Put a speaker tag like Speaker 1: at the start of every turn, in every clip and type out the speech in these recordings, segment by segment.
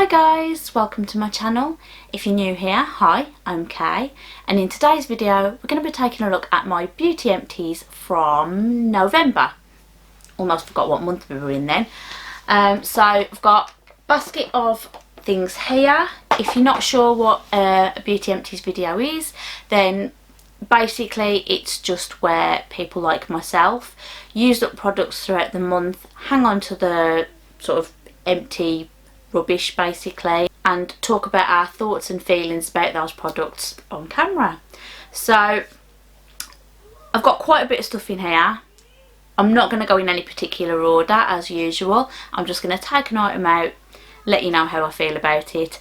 Speaker 1: Hi guys, welcome to my channel. If you're new here, hi, I'm Kay, and in today's video we're going to be taking a look at my beauty empties from November. Almost forgot what month we were in then. So I've got a basket of things here. If you're not sure what a beauty empties video is, then basically it's just where people like myself use up products throughout the month, hang on to the sort of empty rubbish basically, and talk about our thoughts and feelings about those products on camera. So I've got quite a bit of stuff in here. I'm not going to go in any particular order as usual. I'm just going to take an item out, let you know how I feel about it,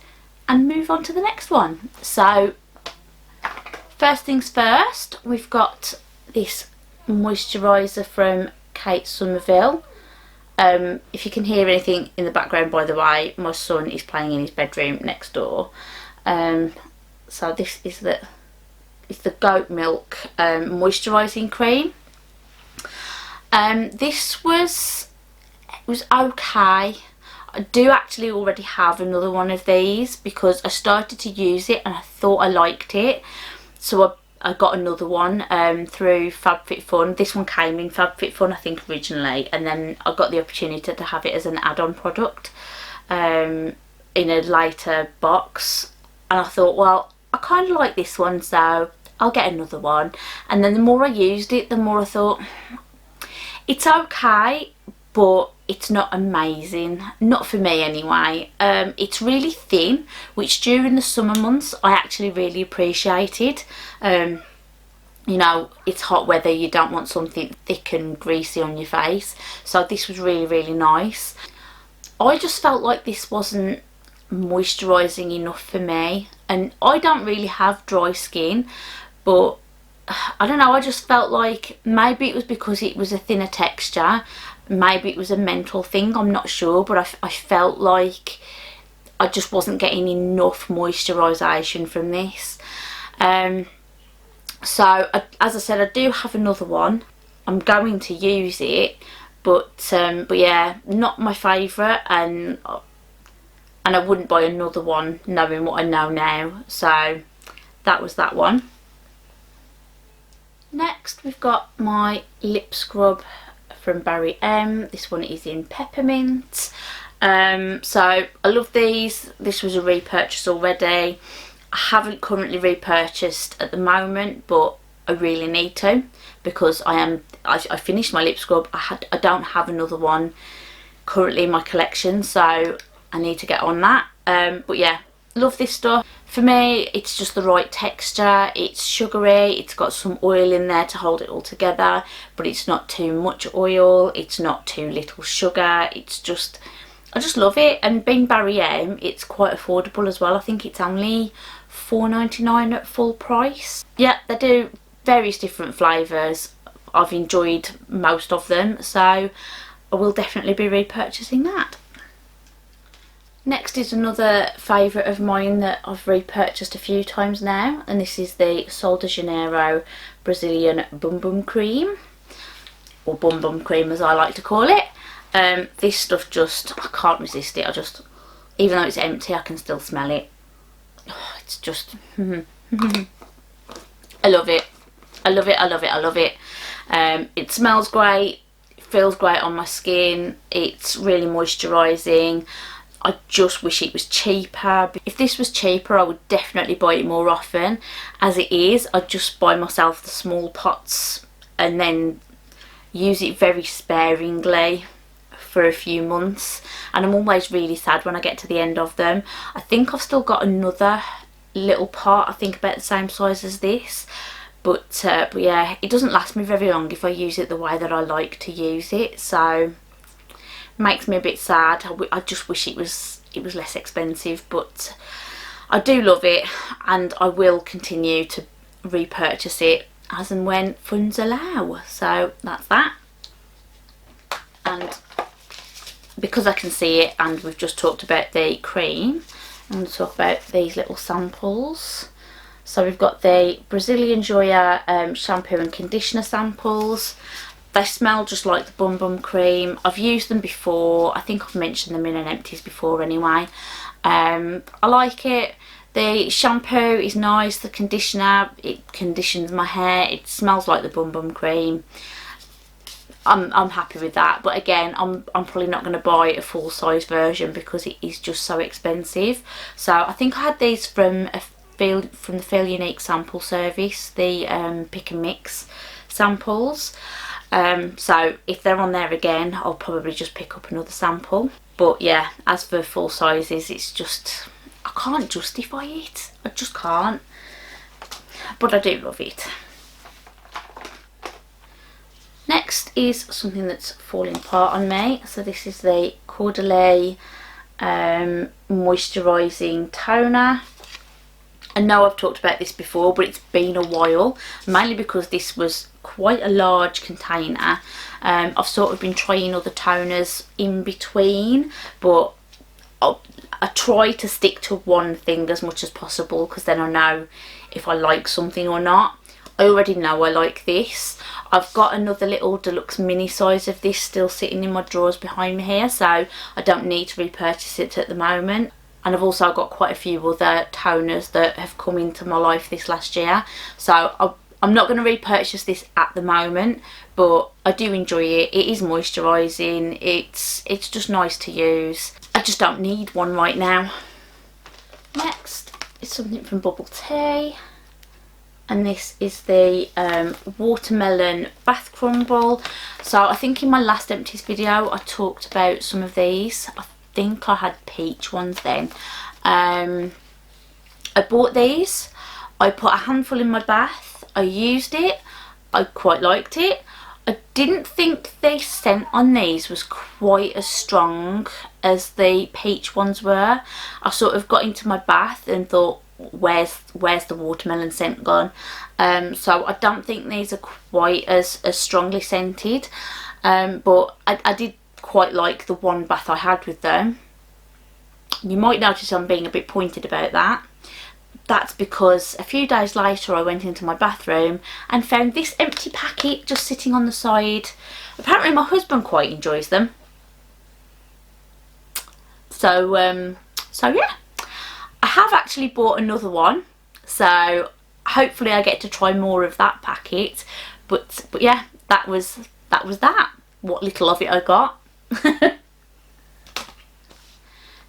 Speaker 1: and move on to the next one. So first things first, we've got this moisturiser from Kate Somerville. If you can hear anything in the background, by the way, my son is playing in his bedroom next door. So this is the goat milk moisturising cream. This was okay. I do actually already have another one of these because I started to use it and I thought I liked it, so I got another one through FabFitFun. This one came in FabFitFun I think originally, and then I got the opportunity to have it as an add-on product in a later box, and I thought, well, I kind of like this one, so I'll get another one. And then the more I used it, the more I thought it's okay, but it's not amazing, not for me anyway. It's really thin, which during the summer months I actually really appreciated. You know, it's hot weather, you don't want something thick and greasy on your face, so this was really nice. I just felt like this wasn't moisturising enough for me, and I don't really have dry skin, but I don't know, I just felt like maybe it was because it was a thinner texture, maybe it was a mental thing, I'm not sure, but I felt like I just wasn't getting enough moisturisation from this. So as I said, I do have another one. I'm going to use it, but yeah, not my favourite, and I wouldn't buy another one knowing what I know now. So that was that one. Next we've got my lip scrub from Barry M. This one is in peppermint. So I love these. This was a repurchase already. I haven't currently repurchased at the moment, but I really need to, because I finished my lip scrub. I don't have another one currently in my collection, so I need to get on that. But yeah, love this stuff. For me, it's just the right texture. It's sugary, it's got some oil in there to hold it all together, but it's not too much oil, it's not too little sugar. It's just, I just love it. And being Barry M, it's quite affordable as well. I think it's only £4.99 at full price. Yeah, they do various different flavours. I've enjoyed most of them, so I will definitely be repurchasing that. Next is another favourite of mine that I've repurchased a few times now, and this is the Sol de Janeiro Brazilian Bum Bum Cream, or Bum Bum Cream as I like to call it. This stuff just, I can't resist it. I just, even though it's empty, I can still smell it. Oh, it's just, I love it. I love it, I love it, I love it. It smells great, it feels great on my skin, it's really moisturising. I just wish it was cheaper. If this was cheaper, I would definitely buy it more often. As it is, I just buy myself the small pots and then use it very sparingly for a few months, and I'm always really sad when I get to the end of them. I think I've still got another little pot, I think about the same size as this, but yeah, it doesn't last me very long if I use it the way that I like to use it, so makes me a bit sad. I just wish it was less expensive, but I do love it, and I will continue to repurchase it as and when funds allow. So that's that. And because I can see it, and we've just talked about the cream, I'm going to talk about these little samples. So we've got the Brazilian Joya shampoo and conditioner samples. They smell just like the Bum Bum Cream. I've used them before. I think I've mentioned them in an Empties before anyway. I like it. The shampoo is nice. The conditioner, it conditions my hair. It smells like the Bum Bum Cream. I'm happy with that, but again, I'm probably not going to buy a full size version because it is just so expensive. So I think I had these from the Feel Unique sample service, the pick and mix samples. So if they're on there again, I'll probably just pick up another sample. But yeah, as for full sizes, it's just, I can't justify it. I just can't. But I do love it. Next is something that's falling apart on me. So this is the Caudalie moisturising toner. I know I've talked about this before, but it's been a while, mainly because this was quite a large container. I've sort of been trying other toners in between, but I try to stick to one thing as much as possible, because then I know if I like something or not. I already know I like this. I've got another little deluxe mini size of this still sitting in my drawers behind me here, so I don't need to repurchase it at the moment. And I've also got quite a few other toners that have come into my life this last year, so I'm not going to repurchase this at the moment, but I do enjoy it. It is moisturising. It's just nice to use. I just don't need one right now. Next is something from Bubble Tea. And this is the watermelon bath crumble. So I think in my last Empties video I talked about some of these. I think I had peach ones then. I bought these. I put a handful in my bath. I used it. I quite liked it. I didn't think the scent on these was quite as strong as the peach ones were. I sort of got into my bath and thought, where's the watermelon scent gone? So I don't think these are quite as strongly scented, but I did quite like the one bath I had with them. You might notice I'm being a bit pointed about that. That's because a few days later I went into my bathroom and found this empty packet just sitting on the side. Apparently my husband quite enjoys them. So yeah. I have actually bought another one, so hopefully I get to try more of that packet. But yeah, that was that. What little of it I got.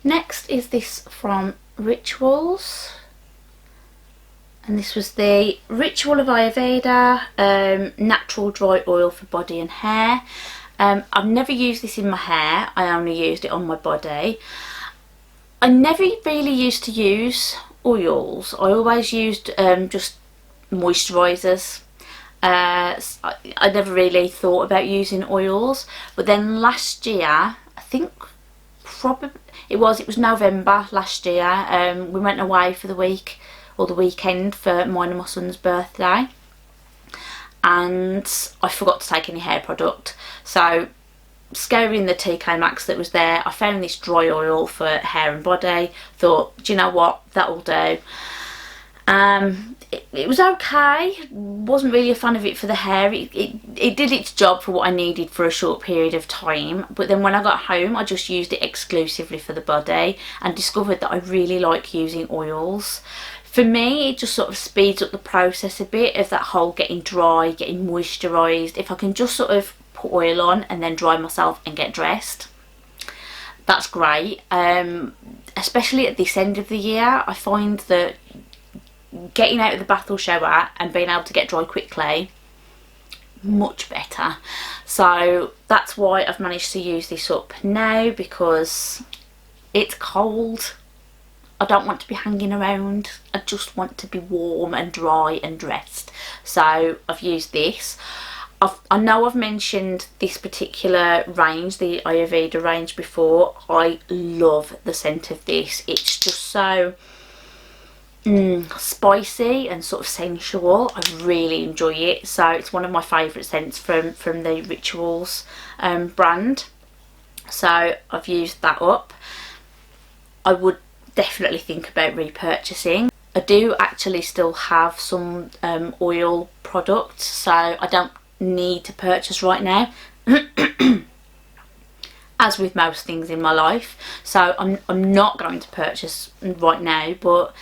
Speaker 1: Next is this from Rituals, and this was the Ritual of Ayurveda natural dry oil for body and hair. I've never used this in my hair. I only used it on my body. I never really used to use oils. I always used just moisturisers. I never really thought about using oils, but then last year, I think probably it was November last year, we went away for the week or the weekend for mine and my son's birthday, and I forgot to take any hair product. So scouring the TK Maxx that was there, I found this dry oil for hair and body. Thought, do you know what, that'll do. It was okay. Wasn't really a fan of it for the hair. It did its job for what I needed for a short period of time, but then when I got home I just used it exclusively for the body and discovered that I really like using oils. For me, it just sort of speeds up the process a bit of that whole getting dry, getting moisturised. If I can just sort of put oil on and then dry myself and get dressed, that's great. Especially at this end of the year, I find that getting out of the bath or shower and being able to get dry quickly, much better. So that's why I've managed to use this up now, because it's cold. I don't want to be hanging around. I just want to be warm and dry and dressed. So I've used this. I know I've mentioned this particular range, the Ayurveda range, before. I love the scent of this. It's just so spicy and sort of sensual. I really enjoy it. So it's one of my favourite scents from the Rituals brand. So I've used that up. I would definitely think about repurchasing. I do actually still have some oil products, so I don't need to purchase right now. As with most things in my life, so I'm not going to purchase right now, but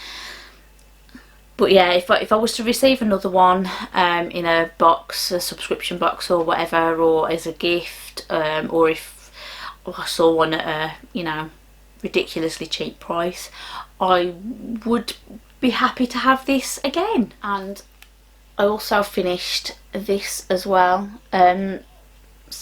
Speaker 1: yeah, if I was to receive another one in a box, a subscription box or whatever, or as a gift, or if I saw one at a, you know, ridiculously cheap price, I would be happy to have this again. And I also finished this as well,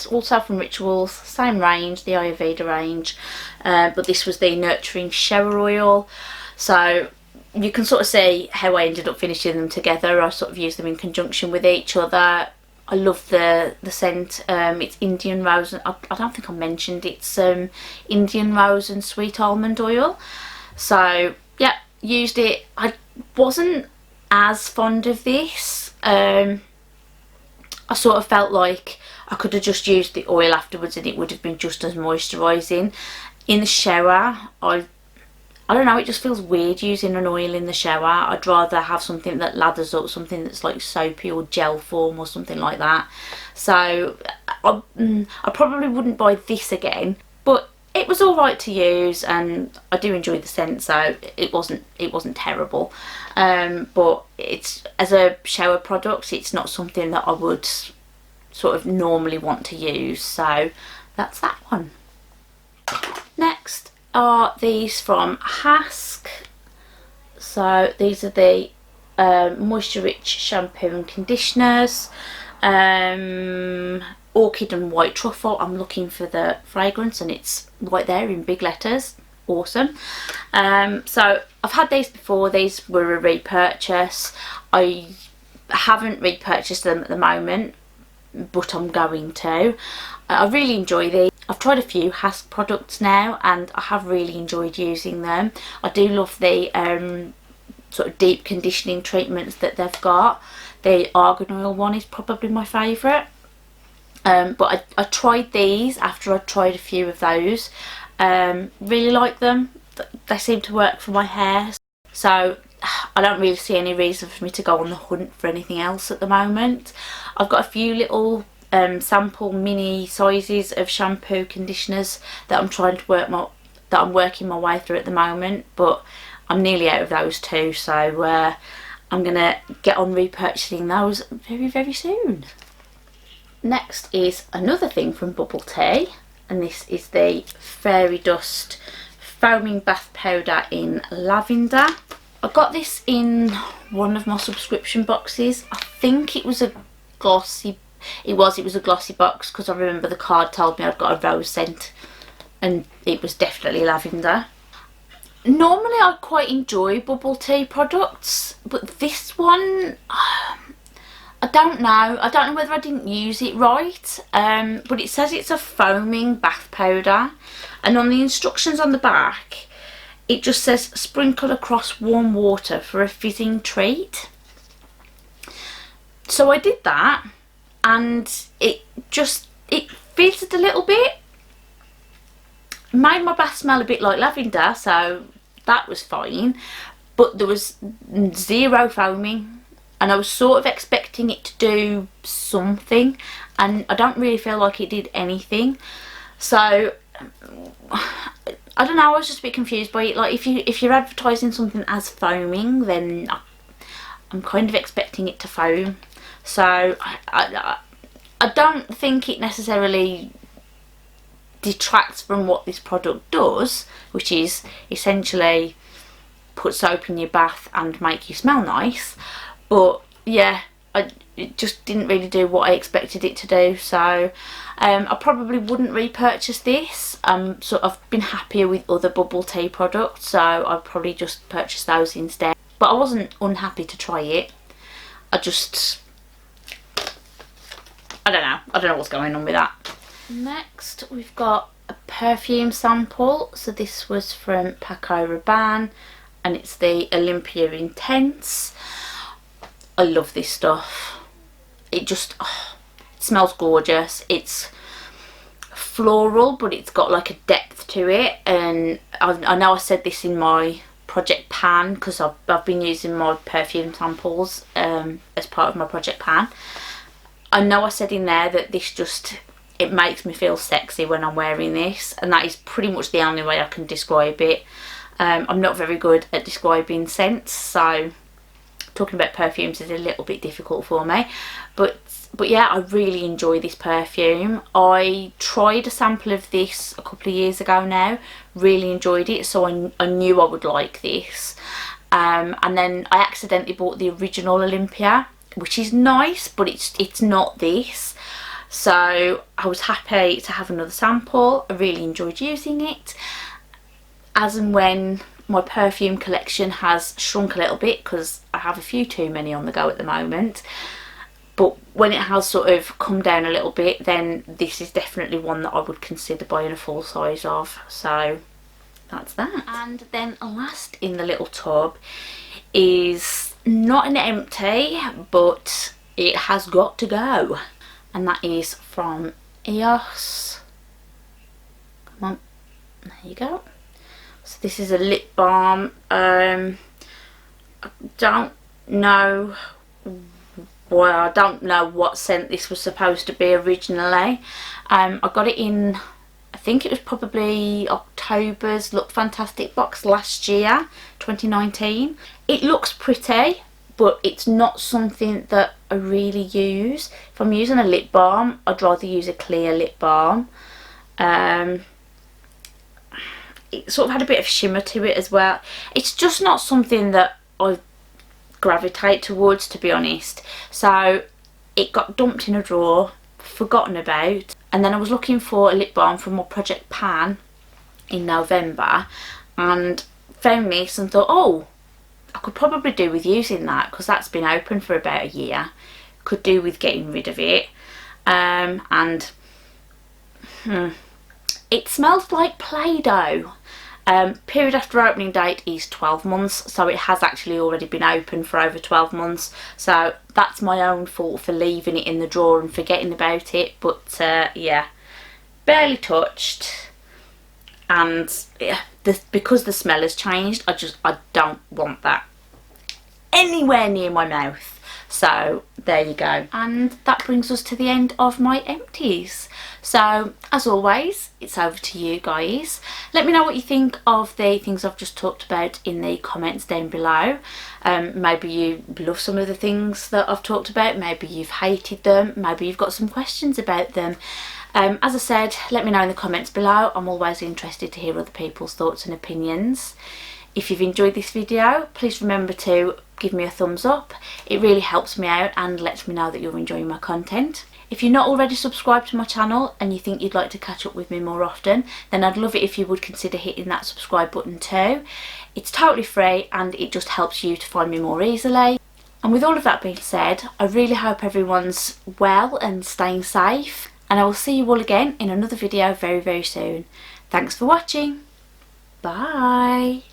Speaker 1: also from Rituals, same range, the Ayurveda range, but this was the Nurturing Shower Oil. So you can sort of see how I ended up finishing them together. I sort of used them in conjunction with each other. I love the scent. It's Indian Rose, and I don't think I mentioned it's Indian Rose and Sweet Almond Oil. So yeah, used it. I wasn't as fond of this. I sort of felt like I could have just used the oil afterwards and it would have been just as moisturising. In the shower, I don't know, it just feels weird using an oil in the shower. I'd rather have something that lathers up, something that's like soapy or gel form or something like that. So I probably wouldn't buy this again, but it was alright to use and I do enjoy the scent, so it wasn't terrible. But it's, as a shower product, it's not something that I would sort of normally want to use, so that's that one. Next are these from Hask. So these are the moisture rich shampoo and conditioners, orchid and white truffle. I'm looking for the fragrance and it's right there in big letters. Awesome. So I've had these before. These were a repurchase. I haven't repurchased them at the moment, but I'm going to. I really enjoy these. I've tried a few Hask products now and I have really enjoyed using them. I do love the sort of deep conditioning treatments that they've got. The argan oil one is probably my favourite. But I tried these after I tried a few of those. Really like them. They seem to work for my hair. So I don't really see any reason for me to go on the hunt for anything else at the moment. I've got a few little sample mini sizes of shampoo conditioners that I'm working my way through at the moment, but I'm nearly out of those too, so I'm gonna get on repurchasing those very, very soon. Next is another thing from Bubble Tea, and this is the Fairy Dust Foaming Bath Powder in Lavender. I got this in one of my subscription boxes. I think it was a glossy. It was a Glossybox, because I remember the card told me I'd got a rose scent and it was definitely lavender. Normally I quite enjoy Bubble Tea products, but this one, I don't know. I don't know whether I didn't use it right, but it says it's a foaming bath powder, and on the instructions on the back it just says sprinkle across warm water for a fizzing treat. So I did that and it fizzed a little bit, made my bath smell a bit like lavender, so that was fine, but there was zero foaming and I was sort of expecting it to do something and I don't really feel like it did anything. So I don't know, I was just a bit confused by it. Like, if you're advertising something as foaming, then I'm kind of expecting it to foam. So I don't think it necessarily detracts from what this product does, which is essentially put soap in your bath and make you smell nice. But yeah, it just didn't really do what I expected it to do. So I probably wouldn't repurchase this. So I've been happier with other Bubble Tea products, so I'd probably just purchase those instead. But I wasn't unhappy to try it. I don't know what's going on with that. Next we've got a perfume sample. So this was from Paco Rabanne and it's the Olympia Intense. I love this stuff. It just it smells gorgeous. It's floral, but it's got like a depth to it, and I know I said this in my project pan, because I've been using my perfume samples as part of my project pan. I know I said in there that this just, it makes me feel sexy when I'm wearing this, and that is pretty much the only way I can describe it. I'm not very good at describing scents, so talking about perfumes is a little bit difficult for me, but yeah, I really enjoy this perfume. I tried a sample of this a couple of years ago now, really enjoyed it, so I knew I would like this. And then I accidentally bought the original Olympia, which is nice, but it's not this. So I was happy to have another sample. I really enjoyed using it. As and when my perfume collection has shrunk a little bit, because I have a few too many on the go at the moment, but when it has sort of come down a little bit, then this is definitely one that I would consider buying a full size of. So that's that. And then last in the little tub is not an empty, but it has got to go, and that is from EOS. Come on, there you go. So this is a lip balm. I don't know what scent this was supposed to be originally. I got it in, I think it was probably October's Look Fantastic box last year, 2019. It looks pretty, but it's not something that I really use. If I'm using a lip balm, I'd rather use a clear lip balm. It sort of had a bit of shimmer to it as well. It's just not something that I gravitate towards, to be honest. So it got dumped in a drawer, forgotten about, and then I was looking for a lip balm from my Project Pan in November and found this and thought, oh, I could probably do with using that, because that's been open for about a year. Could do with getting rid of it. It smells like Play-Doh. Period after opening date is 12 months, so it has actually already been open for over 12 months. So that's my own fault for leaving it in the drawer and forgetting about it. But yeah, barely touched. And yeah, because the smell has changed, I don't want that anywhere near my mouth. So there you go. And that brings us to the end of my empties. So as always, it's over to you guys. Let me know what you think of the things I've just talked about in the comments down below. Maybe you love some of the things that I've talked about, maybe you've hated them, maybe you've got some questions about them. As I said, let me know in the comments below. I'm always interested to hear other people's thoughts and opinions. If you've enjoyed this video, please remember to give me a thumbs up. It really helps me out and lets me know that you're enjoying my content. If you're not already subscribed to my channel and you think you'd like to catch up with me more often, then I'd love it if you would consider hitting that subscribe button too. It's totally free and it just helps you to find me more easily. And with all of that being said, I really hope everyone's well and staying safe, and I will see you all again in another video very, very soon. Thanks for watching. Bye.